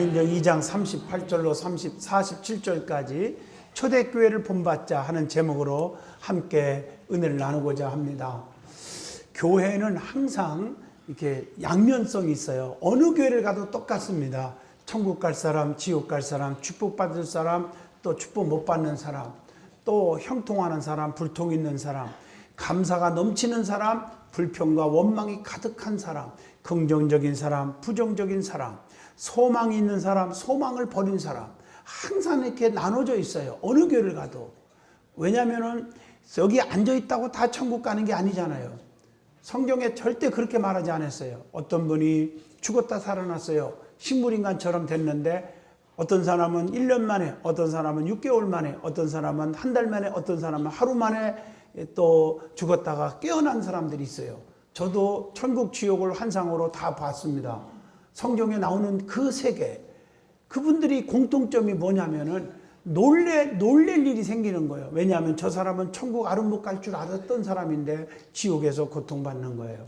사도행전 2장 38절로 47절까지 초대교회를 본받자 하는 제목으로 함께 은혜를 나누고자 합니다. 교회는 항상 이렇게 양면성이 있어요. 어느 교회를 가도 똑같습니다. 천국 갈 사람, 지옥 갈 사람, 축복받을 사람, 또 축복 못 받는 사람, 또 형통하는 사람, 불통 있는 사람, 감사가 넘치는 사람, 불평과 원망이 가득한 사람, 긍정적인 사람, 부정적인 사람, 소망이 있는 사람, 소망을 버린 사람, 항상 이렇게 나눠져 있어요. 어느 교회를 가도. 왜냐하면 여기 앉아있다고 다 천국 가는 게 아니잖아요. 성경에 절대 그렇게 말하지 않았어요. 어떤 분이 죽었다 살아났어요. 식물인간처럼 됐는데 어떤 사람은 1년 만에, 어떤 사람은 6개월 만에, 어떤 사람은 한 달 만에, 어떤 사람은 하루 만에 또 죽었다가 깨어난 사람들이 있어요. 저도 천국 지옥을 환상으로 다 봤습니다. 성경에 나오는 그 세계, 그분들이 공통점이 뭐냐면은 놀랄 일이 생기는 거예요. 왜냐하면 저 사람은 천국 아름못 갈 줄 알았던 사람인데 지옥에서 고통받는 거예요.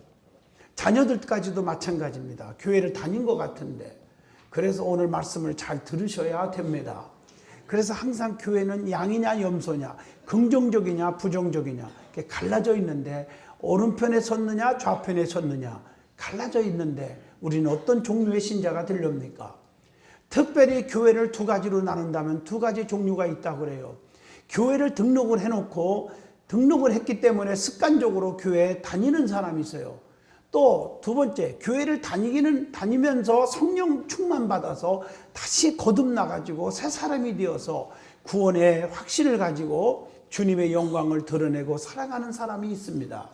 자녀들까지도 마찬가지입니다. 교회를 다닌 것 같은데. 그래서 오늘 말씀을 잘 들으셔야 됩니다. 그래서 항상 교회는 양이냐 염소냐, 긍정적이냐 부정적이냐 이렇게 갈라져 있는데, 오른편에 섰느냐 좌편에 섰느냐 갈라져 있는데 우리는 어떤 종류의 신자가 되렵니까? 특별히 교회를 두 가지로 나눈다면 두 가지 종류가 있다고 그래요. 교회를 등록을 해놓고 등록을 했기 때문에 습관적으로 교회에 다니는 사람이 있어요. 또 두 번째, 교회를 다니면서 성령 충만 받아서 다시 거듭나가지고 새 사람이 되어서 구원의 확신을 가지고 주님의 영광을 드러내고 살아가는 사람이 있습니다.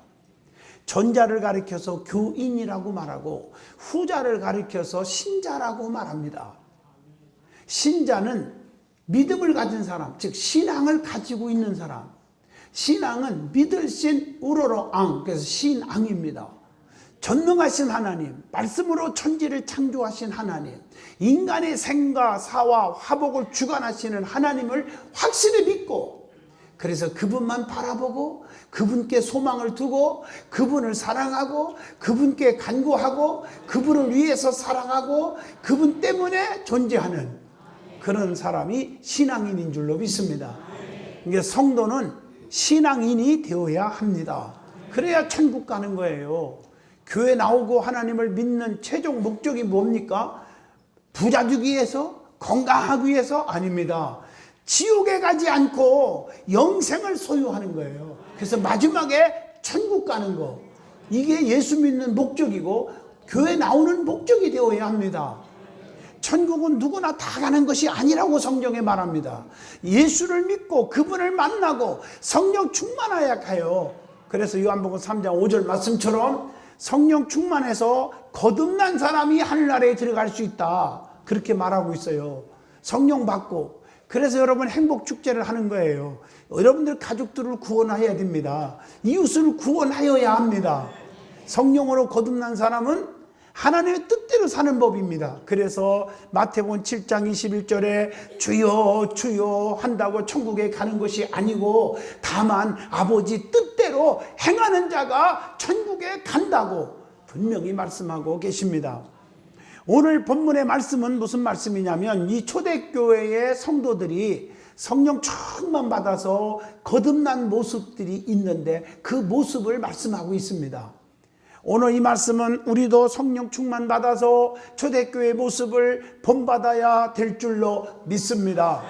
전자를 가리켜서 교인이라고 말하고 후자를 가리켜서 신자라고 말합니다. 신자는 믿음을 가진 사람, 즉 신앙을 가지고 있는 사람. 신앙은 믿을 신 우러러 앙, 그래서 신앙입니다. 전능하신 하나님, 말씀으로 천지를 창조하신 하나님, 인간의 생과 사와 화복을 주관하시는 하나님을 확실히 믿고, 그래서 그분만 바라보고 그분께 소망을 두고 그분을 사랑하고 그분께 간구하고 그분을 위해서 사랑하고 그분 때문에 존재하는 그런 사람이 신앙인인 줄로 믿습니다. 그러니까 성도는 신앙인이 되어야 합니다. 그래야 천국 가는 거예요. 교회 나오고 하나님을 믿는 최종 목적이 뭡니까? 부자 되기 위해서? 건강하기 위해서? 아닙니다. 지옥에 가지 않고 영생을 소유하는 거예요. 그래서 마지막에 천국 가는 거, 이게 예수 믿는 목적이고 교회 나오는 목적이 되어야 합니다. 천국은 누구나 다 가는 것이 아니라고 성경에 말합니다. 예수를 믿고 그분을 만나고 성령 충만하여야 가요. 그래서 요한복음 3장 5절 말씀처럼 성령 충만해서 거듭난 사람이 하늘나라에 들어갈 수 있다, 그렇게 말하고 있어요. 성령 받고. 그래서 여러분 행복축제를 하는 거예요. 여러분들 가족들을 구원해야 됩니다. 이웃을 구원하여야 합니다. 성령으로 거듭난 사람은 하나님의 뜻대로 사는 법입니다. 그래서 마태복음 7장 21절에 주여 주여 한다고 천국에 가는 것이 아니고 다만 아버지 뜻대로 행하는 자가 천국에 간다고 분명히 말씀하고 계십니다. 오늘 본문의 말씀은 무슨 말씀이냐면, 이 초대교회의 성도들이 성령 충만 받아서 거듭난 모습들이 있는데 그 모습을 말씀하고 있습니다. 오늘 이 말씀은 우리도 성령 충만 받아서 초대교회의 모습을 본받아야 될 줄로 믿습니다.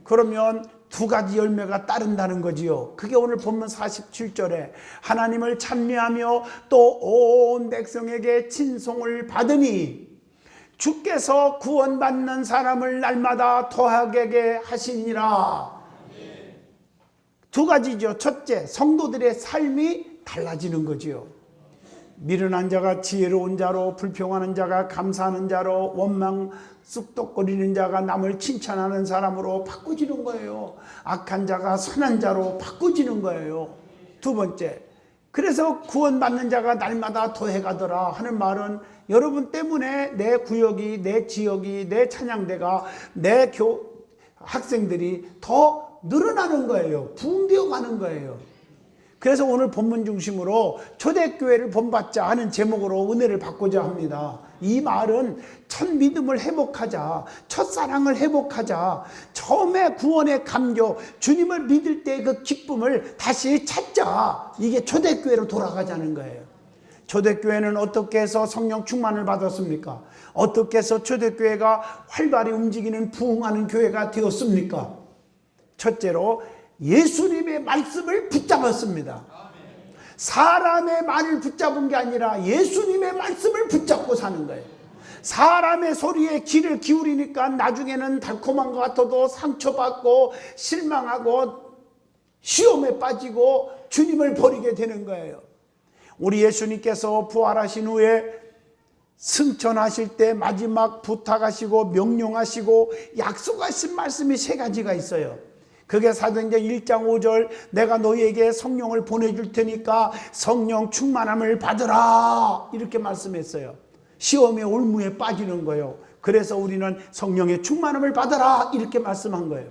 그러면 두 가지 열매가 따른다는 거지요. 그게 오늘 본문 47절에 하나님을 찬미하며 또 온 백성에게 친송을 받으니 주께서 구원받는 사람을 날마다 더하게 하시니라. 두 가지죠. 첫째, 성도들의 삶이 달라지는 거지요. 미련한 자가 지혜로운 자로, 불평하는 자가 감사하는 자로, 원망 쑥덕거리는 자가 남을 칭찬하는 사람으로 바꾸지는 거예요. 악한 자가 선한 자로 바꾸지는 거예요. 두 번째, 그래서 구원받는 자가 날마다 더해가더라 하는 말은 여러분 때문에 내 구역이, 내 지역이, 내 찬양대가, 내 학생들이 더 늘어나는 거예요. 부흥되어 가는 거예요. 그래서 오늘 본문 중심으로 초대교회를 본받자 하는 제목으로 은혜를 받고자 합니다. 이 말은 첫 믿음을 회복하자, 첫사랑을 회복하자, 처음에 구원의 감격, 주님을 믿을 때 그 기쁨을 다시 찾자. 이게 초대교회로 돌아가자는 거예요. 초대교회는 어떻게 해서 성령 충만을 받았습니까? 어떻게 해서 초대교회가 활발히 움직이는 부흥하는 교회가 되었습니까? 첫째로 예수님의 말씀을 붙잡았습니다. 사람의 말을 붙잡은 게 아니라 예수님의 말씀을 붙잡고 사는 거예요. 사람의 소리에 귀를 기울이니까 나중에는 달콤한 것 같아도 상처받고 실망하고 시험에 빠지고 주님을 버리게 되는 거예요. 우리 예수님께서 부활하신 후에 승천하실 때 마지막 부탁하시고 명령하시고 약속하신 말씀이 세 가지가 있어요. 그게 사도행전 1장 5절, 내가 너희에게 성령을 보내줄 테니까 성령 충만함을 받으라, 이렇게 말씀했어요. 시험의 올무에 빠지는 거예요. 그래서 우리는 성령의 충만함을 받으라, 이렇게 말씀한 거예요.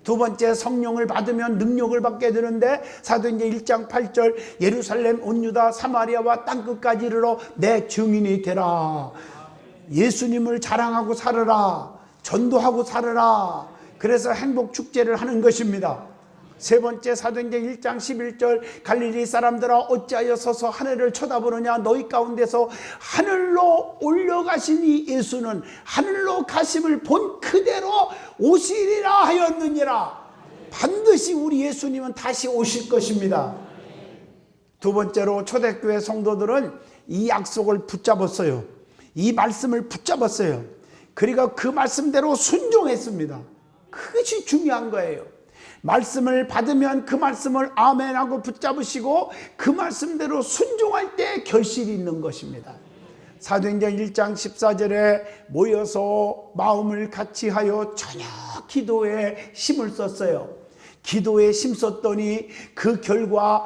두 번째, 성령을 받으면 능력을 받게 되는데 사도행전 1장 8절, 예루살렘 온 유다 사마리아와 땅끝까지 이르러 내 증인이 되라. 예수님을 자랑하고 살아라, 전도하고 살아라. 그래서 행복 축제를 하는 것입니다. 세 번째, 사도행전 1장 11절, 갈릴리 사람들아 어찌하여 서서 하늘을 쳐다보느냐. 너희 가운데서 하늘로 올려가신 이 예수는 하늘로 가심을 본 그대로 오시리라 하였느니라. 반드시 우리 예수님은 다시 오실 것입니다. 두 번째로, 초대교회 성도들은 이 약속을 붙잡았어요. 이 말씀을 붙잡았어요. 그리고 그 말씀대로 순종했습니다. 그것이 중요한 거예요. 말씀을 받으면 그 말씀을 아멘하고 붙잡으시고 그 말씀대로 순종할 때 결실이 있는 것입니다. 사도행전 1장 14절에 모여서 마음을 같이 하여 저녁 기도에 힘을 썼어요. 기도에 힘썼더니 그 결과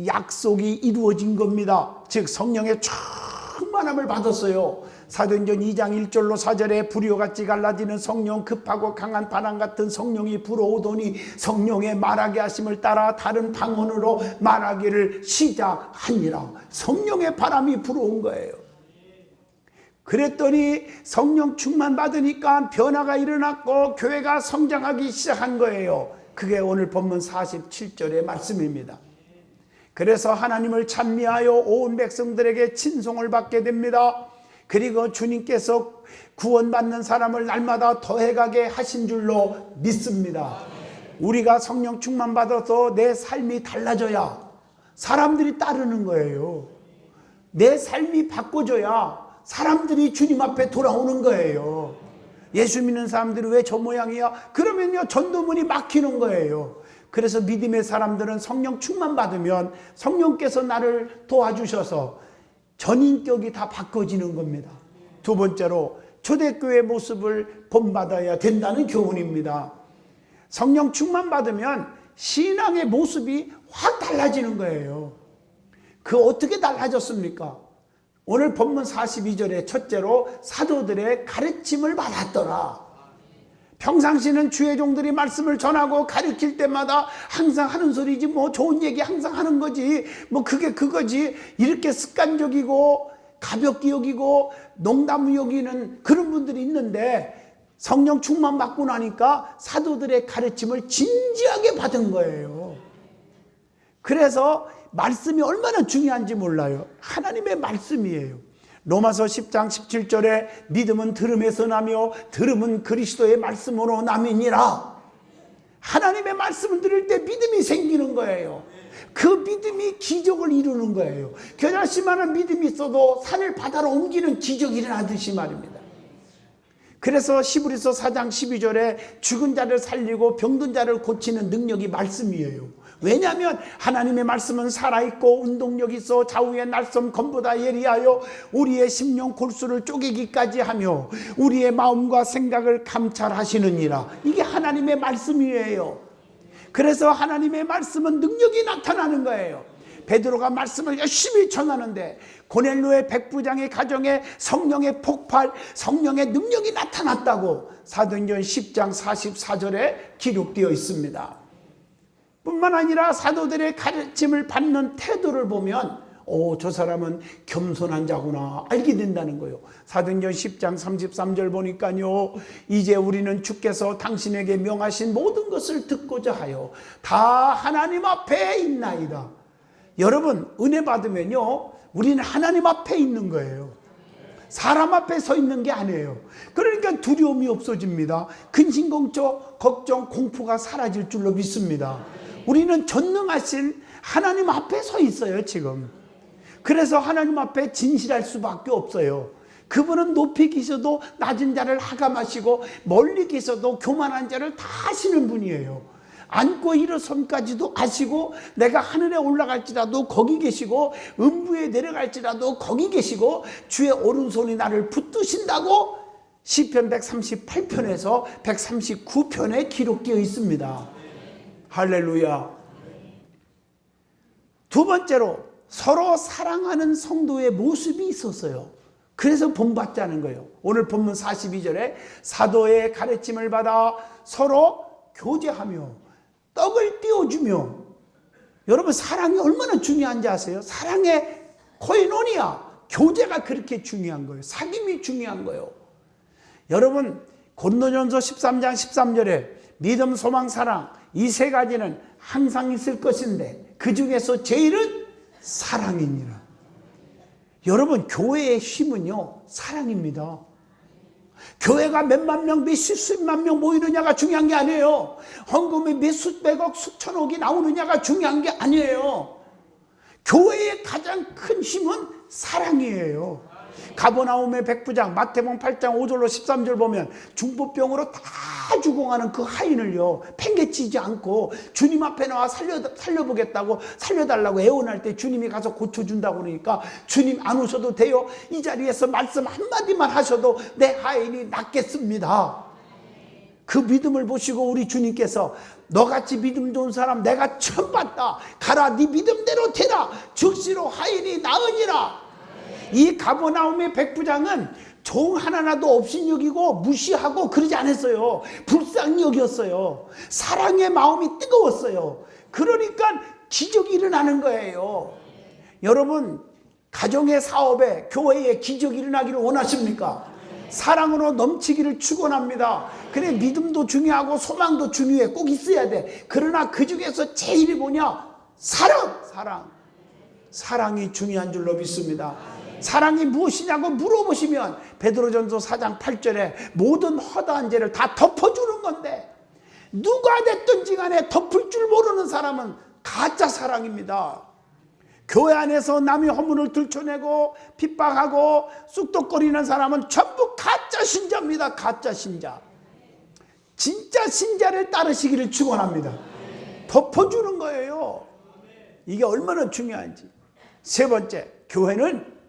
약속이 이루어진 겁니다. 즉 성령의 충만함을 받았어요. 사도행전 2장 1절로 4절에 불이와같이 갈라지는 성령, 급하고 강한 바람 같은 성령이 불어오더니 성령의 말하게 하심을 따라 다른 방언으로 말하기를 시작하니라. 성령의 바람이 불어온 거예요. 그랬더니 성령 충만 받으니까 변화가 일어났고 교회가 성장하기 시작한 거예요. 그게 오늘 본문 47절의 말씀입니다. 그래서 하나님을 찬미하여 온 백성들에게 친송을 받게 됩니다. 그리고 주님께서 구원받는 사람을 날마다 더해가게 하신 줄로 믿습니다. 우리가 성령 충만 받아서 내 삶이 달라져야 사람들이 따르는 거예요. 내 삶이 바꿔져야 사람들이 주님 앞에 돌아오는 거예요. 예수 믿는 사람들이 왜 저 모양이야? 그러면요, 전도문이 막히는 거예요. 그래서 믿음의 사람들은 성령 충만 받으면 성령께서 나를 도와주셔서 전인격이 다 바꿔지는 겁니다. 두 번째로, 초대교회 모습을 본받아야 된다는 교훈입니다. 성령 충만 받으면 신앙의 모습이 확 달라지는 거예요. 그 어떻게 달라졌습니까? 오늘 본문 42절에 첫째로 사도들의 가르침을 받았더라. 평상시는 주의 종들이 말씀을 전하고 가르칠 때마다 항상 하는 소리지, 뭐 좋은 얘기 항상 하는 거지, 뭐 그게 그거지, 이렇게 습관적이고 가볍게 여기고 농담을 여기는 그런 분들이 있는데 성령 충만 받고 나니까 사도들의 가르침을 진지하게 받은 거예요. 그래서 말씀이 얼마나 중요한지 몰라요. 하나님의 말씀이에요. 로마서 10장 17절에 믿음은 들음에서 나며 들음은 그리스도의 말씀으로 남이니라. 하나님의 말씀을 들을 때 믿음이 생기는 거예요. 그 믿음이 기적을 이루는 거예요. 겨자씨만한 믿음이 있어도 산을 바다로 옮기는 기적이 일어나듯이 말입니다. 그래서 히브리서 4장 12절에 죽은 자를 살리고 병든 자를 고치는 능력이 말씀이에요. 왜냐하면 하나님의 말씀은 살아있고 운동력이 있어 좌우의 날섬 검보다 예리하여 우리의 심령 골수를 쪼개기까지 하며 우리의 마음과 생각을 감찰하시느니라. 이게 하나님의 말씀이에요. 그래서 하나님의 말씀은 능력이 나타나는 거예요. 베드로가 말씀을 열심히 전하는데 고넬료의 백부장의 가정에 성령의 폭발, 성령의 능력이 나타났다고 사도행전 10장 44절에 기록되어 있습니다. 뿐만 아니라 사도들의 가르침을 받는 태도를 보면 저 사람은 겸손한 자구나 알게 된다는 거예요. 사도행전 10장 33절 보니까요, 이제 우리는 주께서 당신에게 명하신 모든 것을 듣고자 하여 다 하나님 앞에 있나이다. 여러분, 은혜 받으면요, 우리는 하나님 앞에 있는 거예요. 사람 앞에 서 있는 게 아니에요. 그러니까 두려움이 없어집니다. 근심, 걱정, 공포가 사라질 줄로 믿습니다. 우리는 전능하신 하나님 앞에 서 있어요, 지금. 그래서 하나님 앞에 진실할 수밖에 없어요. 그분은 높이 계셔도 낮은 자를 하감하시고 멀리 계셔도 교만한 자를 다 아시는 분이에요. 앉고 일어섬까지도 아시고, 내가 하늘에 올라갈지라도 거기 계시고, 음부에 내려갈지라도 거기 계시고, 주의 오른손이 나를 붙드신다고 시편 138편에서 139편에 기록되어 있습니다. 할렐루야. 두 번째로 서로 사랑하는 성도의 모습이 있었어요. 그래서 본받자는 거예요. 오늘 본문 42절에 사도의 가르침을 받아 서로 교제하며 떡을 띄워주며. 여러분, 사랑이 얼마나 중요한지 아세요? 사랑의 코이노니아, 교제가 그렇게 중요한 거예요. 사귐이 중요한 거예요. 여러분, 고린도전서 13장 13절에 믿음, 소망, 사랑, 이 세 가지는 항상 있을 것인데 그 중에서 제일은 사랑이니라. 여러분, 교회의 힘은요, 사랑입니다. 교회가 몇만 명, 몇십만 명 모이느냐가 중요한 게 아니에요. 헌금이 몇 수백억, 수천억이 나오느냐가 중요한 게 아니에요. 교회의 가장 큰 힘은 사랑이에요. 가버나움의 백부장, 마태복음 8장 5절로 13절 보면 중풍병으로 다 죽어가는 그 하인을요, 팽개치지 않고 주님 앞에 나와 살려보겠다고, 살려달라고 애원할 때 주님이 가서 고쳐준다고 그러니까, 주님 안 오셔도 돼요, 이 자리에서 말씀 한마디만 하셔도 내 하인이 낫겠습니다. 그 믿음을 보시고 우리 주님께서 너같이 믿음 좋은 사람 내가 처음 봤다, 가라, 네 믿음대로 되라, 즉시로 하인이 나으니라. 이 가버나움의 백부장은 종 하나라도 없인 여기고 무시하고 그러지 않았어요. 불쌍히 여겼어요. 사랑의 마음이 뜨거웠어요. 그러니까 기적이 일어나는 거예요. 여러분, 가정의 사업에, 교회에 기적이 일어나기를 원하십니까? 사랑으로 넘치기를 축원합니다. 그래, 믿음도 중요하고 소망도 중요해. 꼭 있어야 돼. 그러나 그 중에서 제일이 뭐냐? 사랑이 중요한 줄로 믿습니다. 사랑이 무엇이냐고 물어보시면 베드로전서 4장 8절에 모든 허다한 죄를 다 덮어주는 건데, 누가 됐든지 간에 덮을 줄 모르는 사람은 가짜 사랑입니다. 교회 안에서 남의 허물을 들춰내고 핍박하고 쑥덕거리는 사람은 전부 가짜 신자입니다. 가짜 신자. 진짜 신자를 따르시기를 축원합니다. 덮어주는 거예요. 이게 얼마나 중요한지. 세 번째, 교회는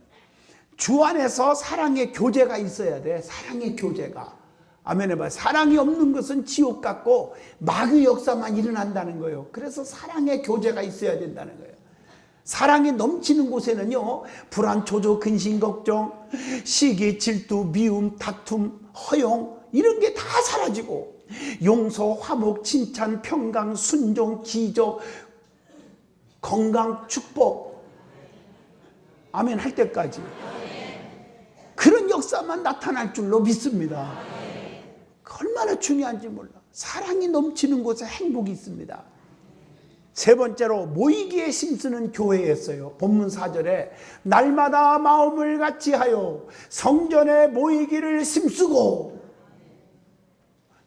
주 안에서 사랑의 교제가 있어야 돼. 사랑의 교제가. 아멘 해봐요. 사랑이 없는 것은 지옥 같고 마귀 역사만 일어난다는 거예요. 그래서 사랑의 교제가 있어야 된다는 거예요. 사랑이 넘치는 곳에는요, 불안, 조조, 근심, 걱정, 시기, 질투, 미움, 다툼, 허용, 이런 게 다 사라지고, 용서, 화목, 칭찬, 평강, 순종, 기적, 건강, 축복, 아멘 할 때까지 그런 역사만 나타날 줄로 믿습니다. 얼마나 중요한지 몰라. 사랑이 넘치는 곳에 행복이 있습니다. 세 번째로, 모이기에 힘쓰는 교회였어요. 본문 4절에 날마다 마음을 같이하여 성전에 모이기를 힘쓰고.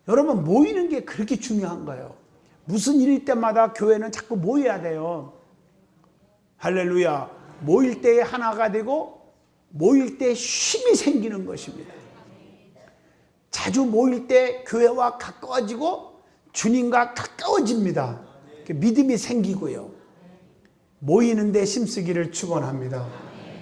여러분, 모이는 게 그렇게 중요한 거예요. 무슨 일일 때마다 교회는 자꾸 모여야 돼요. 할렐루야. 모일 때에 하나가 되고 모일 때 힘이 생기는 것입니다. 자주 모일 때 교회와 가까워지고 주님과 가까워집니다. 믿음이 생기고요. 모이는 데 힘쓰기를 축원합니다.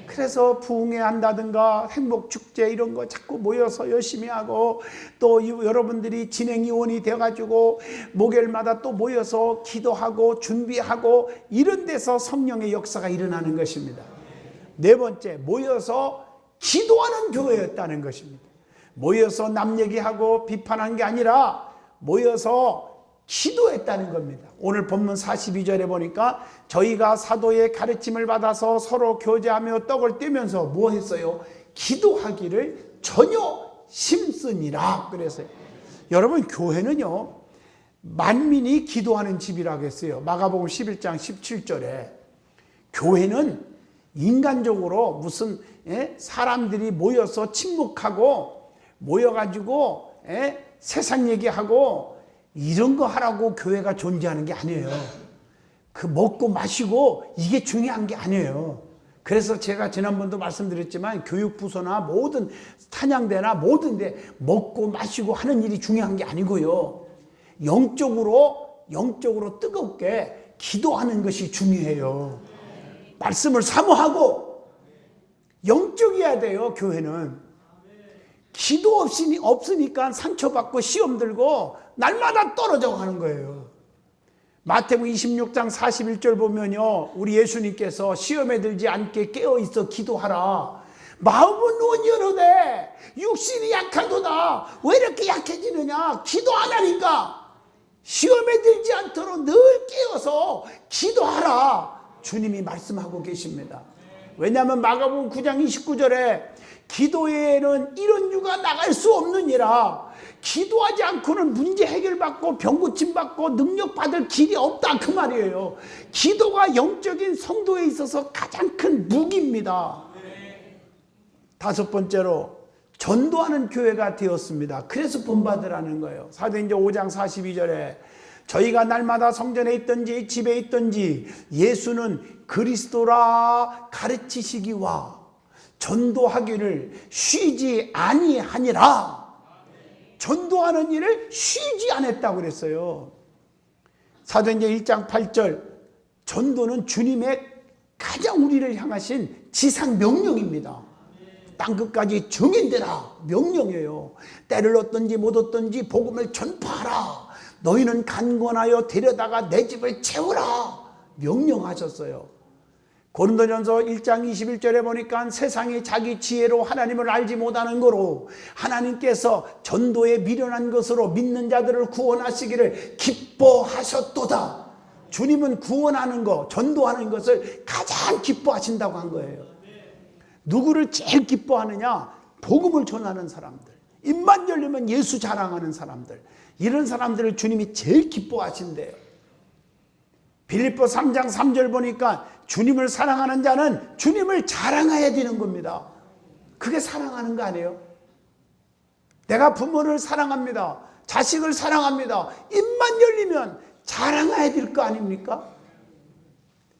그래서 부흥회 한다든가 행복축제 이런 거 자꾸 모여서 열심히 하고, 또 여러분들이 진행위원이 돼가지고 목요일마다 또 모여서 기도하고 준비하고, 이런 데서 성령의 역사가 일어나는 것입니다. 네 번째, 모여서 기도하는 교회였다는 것입니다. 모여서 남 얘기하고 비판한 게 아니라 모여서 기도했다는 겁니다. 오늘 본문 42절에 보니까 저희가 사도의 가르침을 받아서 서로 교제하며 떡을 떼면서 뭐 했어요? 기도하기를 전혀 심쓰니라 그랬어요. 여러분, 교회는요 만민이 기도하는 집이라고 했어요. 마가복음 11장 17절에 교회는 인간적으로 무슨 사람들이 모여서 침묵하고 모여가지고 세상 얘기하고 이런 거 하라고 교회가 존재하는 게 아니에요. 그 먹고 마시고 이게 중요한 게 아니에요. 그래서 제가 지난번도 말씀드렸지만 교육부서나 모든 찬양대나 모든 데 먹고 마시고 하는 일이 중요한 게 아니고요. 영적으로 뜨겁게 기도하는 것이 중요해요. 말씀을 사모하고 영적이어야 돼요. 교회는 기도 없으니까 상처받고 시험 들고 날마다 떨어져 가는 거예요. 마태복음 26장 41절 보면요, 우리 예수님께서 시험에 들지 않게 깨어있어 기도하라. 마음은 온유로되 육신이 약하도다. 왜 이렇게 약해지느냐? 기도 안 하니까. 시험에 들지 않도록 늘 깨어서 기도하라. 주님이 말씀하고 계십니다. 왜냐하면 마가복음 9장 29절에 기도에는 이런 유가 나갈 수 없느니라. 기도하지 않고는 문제 해결받고 병 고침받고 능력받을 길이 없다 그 말이에요. 기도가 영적인 성도에 있어서 가장 큰 무기입니다. 다섯 번째로 전도하는 교회가 되었습니다. 그래서 본받으라는 거예요. 사도행전 5장 42절에 저희가 날마다 성전에 있든지 집에 있든지 예수는 그리스도라 가르치시기와 전도하기를 쉬지 아니하니라. 전도하는 일을 쉬지 않았다고 그랬어요. 사도행전 1장 8절 전도는 주님의 가장 우리를 향하신 지상 명령입니다. 땅끝까지 증인되라 명령이에요. 때를 얻든지 못 얻든지 복음을 전파하라. 너희는 간권하여 데려다가 내 집을 채우라 명령하셨어요. 고린도전서 1장 21절에 보니까 세상이 자기 지혜로 하나님을 알지 못하는 거로 하나님께서 전도에 미련한 것으로 믿는 자들을 구원하시기를 기뻐하셨도다. 주님은 구원하는 것, 전도하는 것을 가장 기뻐하신다고 한 거예요. 누구를 제일 기뻐하느냐? 복음을 전하는 사람들, 입만 열리면 예수 자랑하는 사람들, 이런 사람들을 주님이 제일 기뻐하신대요. 빌립보 3장 3절 보니까 주님을 사랑하는 자는 주님을 자랑해야 되는 겁니다. 그게 사랑하는 거 아니에요? 내가 부모를 사랑합니다. 자식을 사랑합니다. 입만 열리면 자랑해야 될 거 아닙니까?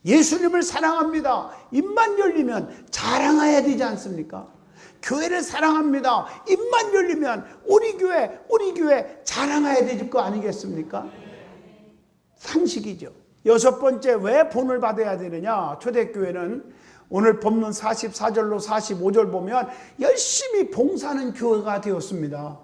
예수님을 사랑합니다. 입만 열리면 자랑해야 되지 않습니까? 교회를 사랑합니다. 입만 열리면 우리 교회 자랑해야 될 거 아니겠습니까? 상식이죠. 여섯 번째, 왜 본을 받아야 되느냐? 초대교회는 오늘 본문 44절로 45절 보면 열심히 봉사하는 교회가 되었습니다.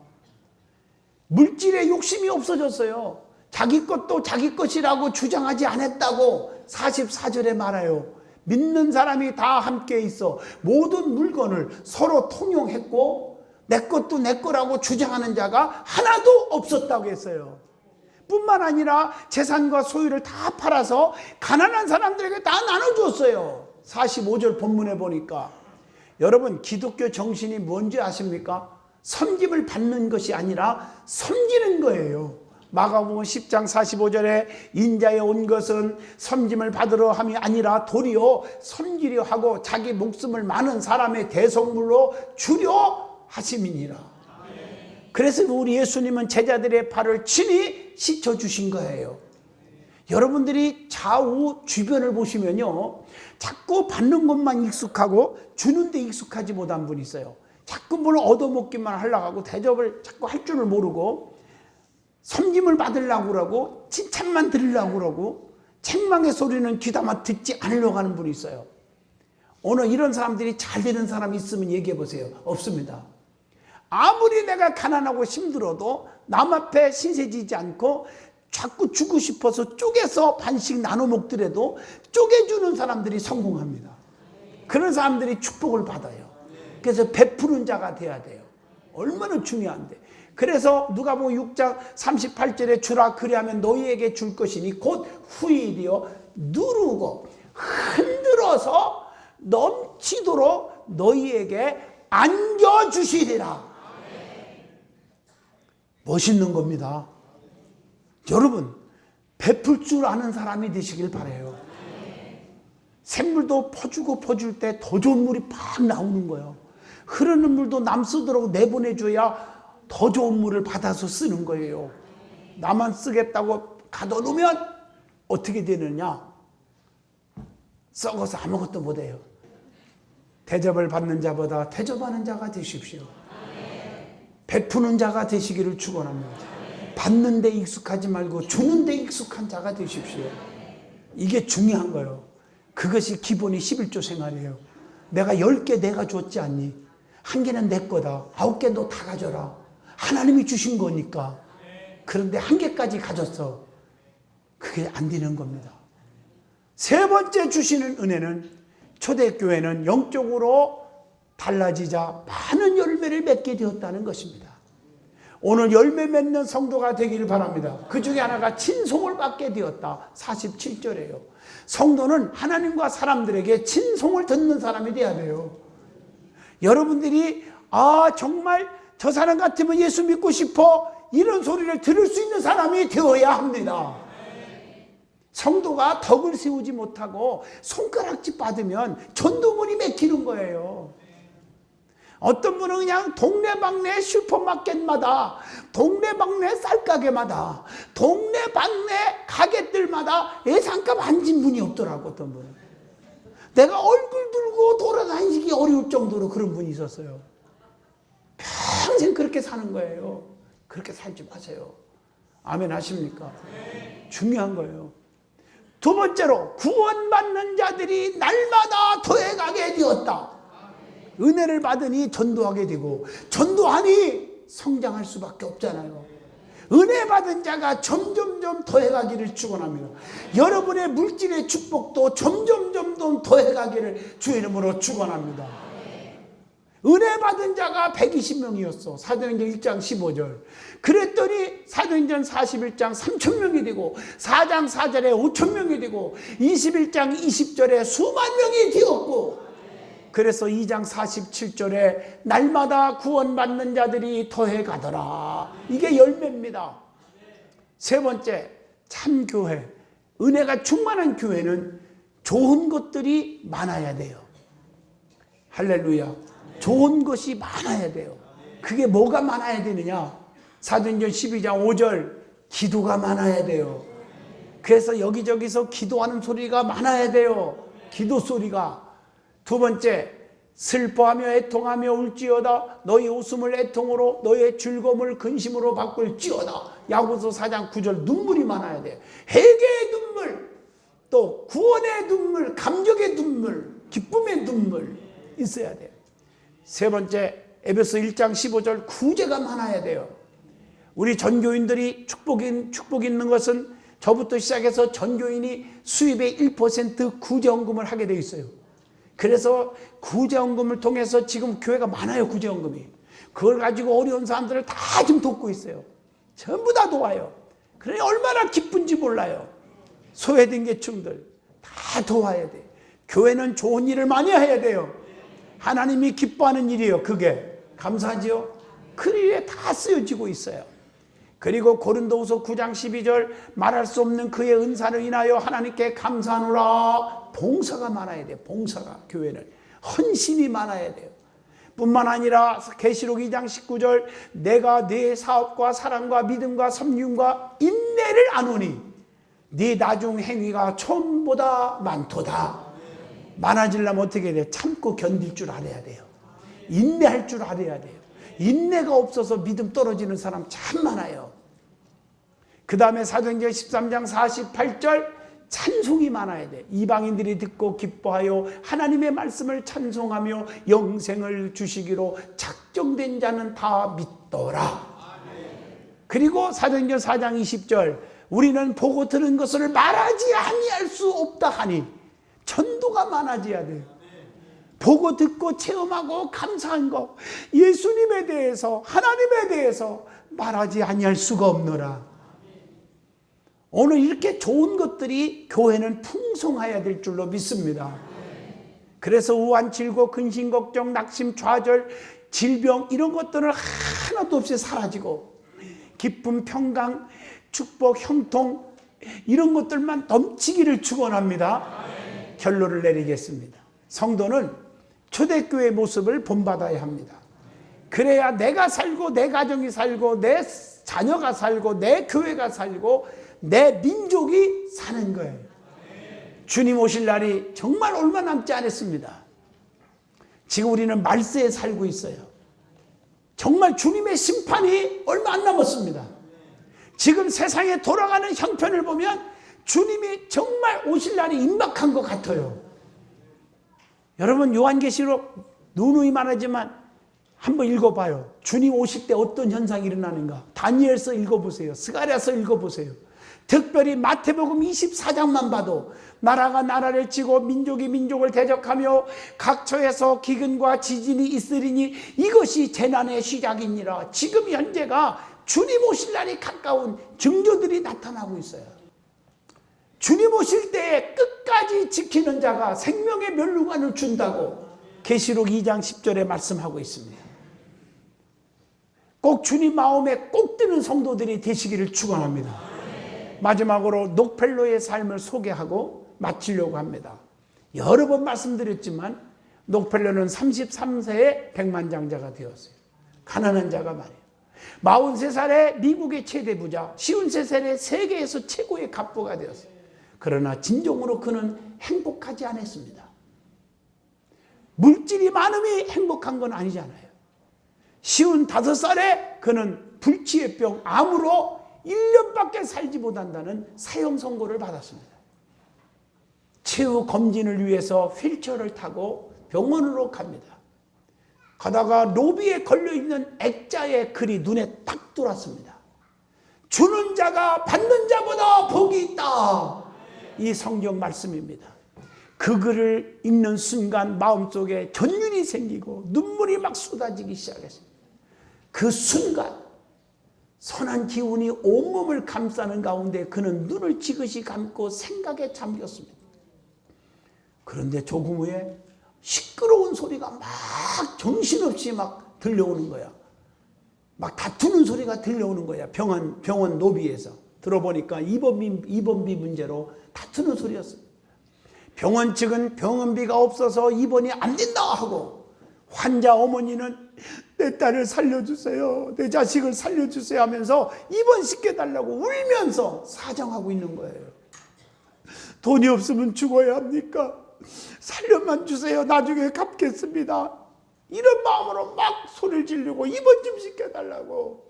물질에 욕심이 없어졌어요. 자기 것도 자기 것이라고 주장하지 않았다고 44절에 말해요. 믿는 사람이 다 함께 있어 모든 물건을 서로 통용했고 내 것도 내 거라고 주장하는 자가 하나도 없었다고 했어요. 뿐만 아니라 재산과 소유를 다 팔아서 가난한 사람들에게 다 나눠줬어요. 45절 본문에 보니까. 여러분, 기독교 정신이 뭔지 아십니까? 섬김을 받는 것이 아니라 섬기는 거예요. 마가복음 10장 45절에 인자에 온 것은 섬김을 받으러 함이 아니라 도리어 섬기려 하고 자기 목숨을 많은 사람의 대속물로 주려 하심이니라. 그래서 우리 예수님은 제자들의 발을 친히 씻어주신 거예요. 여러분들이 좌우 주변을 보시면요, 자꾸 받는 것만 익숙하고 주는데 익숙하지 못한 분이 있어요. 자꾸 뭘 얻어먹기만 하려고 하고 대접을 자꾸 할 줄을 모르고 섬김을 받으려고 그러고 칭찬만 들으려고 그러고 책망의 소리는 귀담아 듣지 않으려고 하는 분이 있어요. 오늘 이런 사람들이 잘 되는 사람이 있으면 얘기해 보세요. 없습니다. 아무리 내가 가난하고 힘들어도 남 앞에 신세지지 않고 자꾸 주고 싶어서 쪼개서 반씩 나눠 먹더라도 쪼개주는 사람들이 성공합니다. 그런 사람들이 축복을 받아요. 그래서 베푸는 자가 돼야 돼요. 얼마나 중요한데. 그래서 누가복음 6장 38절에 주라 그리하면 너희에게 줄 것이니 곧 후일이요 누르고 흔들어서 넘치도록 너희에게 안겨주시리라. 멋있는 겁니다. 여러분, 베풀 줄 아는 사람이 되시길 바라요. 샘물도 퍼주고 퍼줄 때 더 좋은 물이 팍 나오는 거예요. 흐르는 물도 남 쓰도록 내보내줘야 더 좋은 물을 받아서 쓰는 거예요. 나만 쓰겠다고 가둬놓으면 어떻게 되느냐? 썩어서 아무것도 못해요. 대접을 받는 자보다 대접하는 자가 되십시오. 베푸는 자가 되시기를 축원합니다. 받는 데 익숙하지 말고 주는 데 익숙한 자가 되십시오. 이게 중요한 거예요. 그것이 기본이 11조 생활이에요. 내가 10개 내가 줬지 않니? 1개는 내 거다. 9개 너 다 가져라. 하나님이 주신 거니까. 그런데 1개까지 가졌어. 그게 안 되는 겁니다. 세 번째 주시는 은혜는 초대교회는 영적으로 달라지자 많은 열매를 맺게 되었다는 것입니다. 오늘 열매 맺는 성도가 되기를 바랍니다. 그 중에 하나가 친송을 받게 되었다. 47절이에요. 성도는 하나님과 사람들에게 친송을 듣는 사람이 돼야 돼요. 여러분들이 정말 저 사람 같으면 예수 믿고 싶어 이런 소리를 들을 수 있는 사람이 되어야 합니다. 성도가 덕을 세우지 못하고 손가락질 받으면 전도문이 막히는 거예요. 어떤 분은 그냥 동네방네 슈퍼마켓마다, 동네방네 쌀가게마다, 동네방네 가게들마다 예상값 앉은 분이 없더라고. 어떤 분은 내가 얼굴 들고 돌아다니기 어려울 정도로 그런 분이 있었어요. 평생 그렇게 사는 거예요. 그렇게 살지 마세요. 아멘 하십니까? 중요한 거예요. 두 번째로 구원받는 자들이 날마다 더해가게 되었다. 은혜를 받으니 전도하게 되고 전도하니 성장할 수밖에 없잖아요. 은혜 받은 자가 점점점 더해가기를 축원합니다. 여러분의 물질의 축복도 점점점 더해가기를 주 이름으로 축원합니다. 은혜 받은 자가 120명이었어. 사도행전 1장 15절. 그랬더니 사도행전 41장 3,000명이 되고 4장 4절에 5,000명이 되고 21장 20절에 수만 명이 되었고, 그래서 2장 47절에 날마다 구원받는 자들이 더해가더라. 이게 열매입니다. 세 번째, 참교회. 은혜가 충만한 교회는 좋은 것들이 많아야 돼요. 할렐루야. 좋은 것이 많아야 돼요. 그게 뭐가 많아야 되느냐? 사도행전 12장 5절, 기도가 많아야 돼요. 그래서 여기저기서 기도하는 소리가 많아야 돼요. 기도 소리가. 두 번째, 슬퍼하며 애통하며 울지어다. 너희 웃음을 애통으로 너희의 즐거움을 근심으로 바꿀지어다. 야고보서 4장 9절. 눈물이 많아야 돼요. 회개의 눈물, 또 구원의 눈물, 감격의 눈물, 기쁨의 눈물 있어야 돼요. 세 번째, 에베소 1장 15절. 구제가 많아야 돼요. 우리 전교인들이 축복 있는 것은 저부터 시작해서 전교인이 수입의 1% 구제헌금을 하게 돼 있어요. 그래서 구제헌금을 통해서 지금 교회가 많아요. 구제헌금이. 그걸 가지고 어려운 사람들을 다 좀 돕고 있어요. 전부 다 도와요. 그러니 얼마나 기쁜지 몰라요. 소외된 계층들 다 도와야 돼. 교회는 좋은 일을 많이 해야 돼요. 하나님이 기뻐하는 일이에요. 그게 감사하지요. 그 일에 다 쓰여지고 있어요. 그리고 고린도후서 9장 12절, 말할 수 없는 그의 은사를 인하여 하나님께 감사하노라. 봉사가 많아야 돼요. 봉사가. 교회는 헌신이 많아야 돼요. 뿐만 아니라 계시록 2장 19절, 내가 네 사업과 사랑과 믿음과 섬김과 인내를 아노니 네 나중 행위가 처음보다 많도다. 많아지려면 어떻게 돼요? 참고 견딜 줄 알아야 돼요. 인내할 줄 알아야 돼요. 인내가 없어서 믿음 떨어지는 사람 참 많아요. 그 다음에 사도행전 13장 48절, 찬송이 많아야 돼. 이방인들이 듣고 기뻐하여 하나님의 말씀을 찬송하며 영생을 주시기로 작정된 자는 다 믿더라. 그리고 사도행전 4장 20절, 우리는 보고 들은 것을 말하지 아니할 수 없다 하니 전도가 많아져야 돼요. 보고 듣고 체험하고 감사한 거, 예수님에 대해서, 하나님에 대해서 말하지 아니할 수가 없노라. 오늘 이렇게 좋은 것들이 교회는 풍성해야 될 줄로 믿습니다. 그래서 우한, 질고, 근심, 걱정, 낙심, 좌절, 질병 이런 것들은 하나도 없이 사라지고 기쁨, 평강, 축복, 형통 이런 것들만 넘치기를 축원합니다. 결론을 내리겠습니다. 성도는 초대교회의 모습을 본받아야 합니다. 그래야 내가 살고 내 가정이 살고 내 자녀가 살고 내 교회가 살고 내 민족이 사는 거예요. 주님 오실 날이 정말 얼마 남지 않았습니다. 지금 우리는 말세에 살고 있어요. 정말 주님의 심판이 얼마 안 남았습니다. 지금 세상에 돌아가는 형편을 보면 주님이 정말 오실 날이 임박한 것 같아요. 여러분 요한계시록 누누이 말하지만 한번 읽어봐요. 주님 오실 때 어떤 현상이 일어나는가. 다니엘서 읽어보세요. 스가랴서 읽어보세요. 특별히 마태복음 24장만 봐도 나라가 나라를 치고 민족이 민족을 대적하며 각처에서 기근과 지진이 있으리니 이것이 재난의 시작이니라. 지금 현재가 주님 오실 날이 가까운 증조들이 나타나고 있어요. 주님 오실 때에 끝까지 지키는 자가 생명의 멸류관을 준다고 계시록 2장 10절에 말씀하고 있습니다. 꼭 주님 마음에 꼭 드는 성도들이 되시기를 축원합니다. 마지막으로 녹펠로의 삶을 소개하고 마치려고 합니다. 여러 번 말씀드렸지만 녹펠로는 33세에 백만장자가 되었어요. 가난한 자가 말이에요. 43살에 미국의 최대 부자, 53살에 세계에서 최고의 갑부가 되었어요. 그러나 진정으로 그는 행복하지 않았습니다. 물질이 많음이 행복한 건 아니잖아요. 55살에 그는 불치의 병, 암으로 1년밖에 살지 못한다는 사형 선고를 받았습니다. 최후 검진을 위해서 휠체어를 타고 병원으로 갑니다. 가다가 로비에 걸려있는 액자의 글이 눈에 딱 들어왔습니다. 주는 자가 받는 자보다 복이 있다. 이 성경 말씀입니다. 그 글을 읽는 순간 마음속에 전율이 생기고 눈물이 막 쏟아지기 시작했습니다. 그 순간 선한 기운이 온몸을 감싸는 가운데 그는 눈을 지그시 감고 생각에 잠겼습니다. 그런데 조금 후에 시끄러운 소리가 막 정신없이 막 들려오는 거야. 막 다투는 소리가 들려오는 거야. 병원 로비에서. 들어보니까 입원비 문제로 다투는 소리였어요. 병원 측은 병원비가 없어서 입원이 안 된다 하고, 환자 어머니는 내 딸을 살려주세요, 내 자식을 살려주세요 하면서 입원시켜달라고 울면서 사정하고 있는 거예요. 돈이 없으면 죽어야 합니까? 살려만 주세요, 나중에 갚겠습니다. 이런 마음으로 막 소리를 지르고 입원 좀 시켜달라고.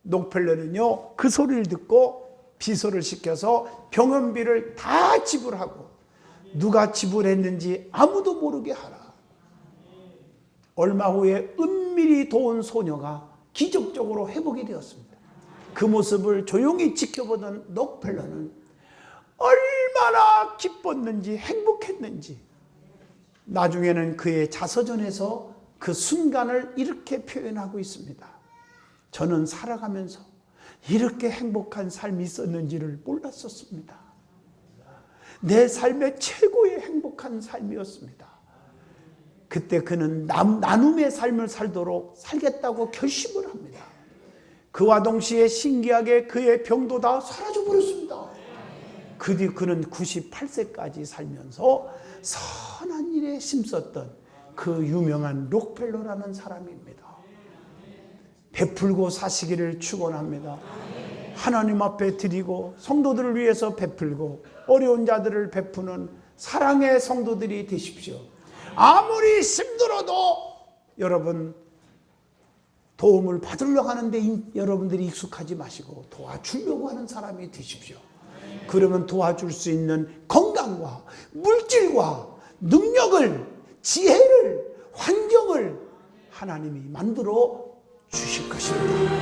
녹펠러는요 그 소리를 듣고 비서를 시켜서 병원비를 다 지불하고, 누가 지불했는지 아무도 모르게 하라. 얼마 후에 은밀히 도운 소녀가 기적적으로 회복이 되었습니다. 그 모습을 조용히 지켜보던 녹펠러는 얼마나 기뻤는지 행복했는지, 나중에는 그의 자서전에서 그 순간을 이렇게 표현하고 있습니다. 저는 살아가면서 이렇게 행복한 삶이 있었는지를 몰랐었습니다. 내 삶의 최고의 행복한 삶이었습니다. 그때 그는 나눔의 삶을 살도록 살겠다고 결심을 합니다. 그와 동시에 신기하게 그의 병도 다 사라져 버렸습니다. 그 뒤 그는 98세까지 살면서 선한 일에 힘썼던 그 유명한 록펠러라는 사람입니다. 베풀고 사시기를 축원합니다. 하나님 앞에 드리고 성도들을 위해서 베풀고 어려운 자들을 베푸는 사랑의 성도들이 되십시오. 아무리 힘들어도 여러분 도움을 받으려고 하는데 여러분들이 익숙하지 마시고 도와주려고 하는 사람이 되십시오. 그러면 도와줄 수 있는 건강과 물질과 능력을, 지혜를, 환경을 하나님이 만들어 주실 것입니다.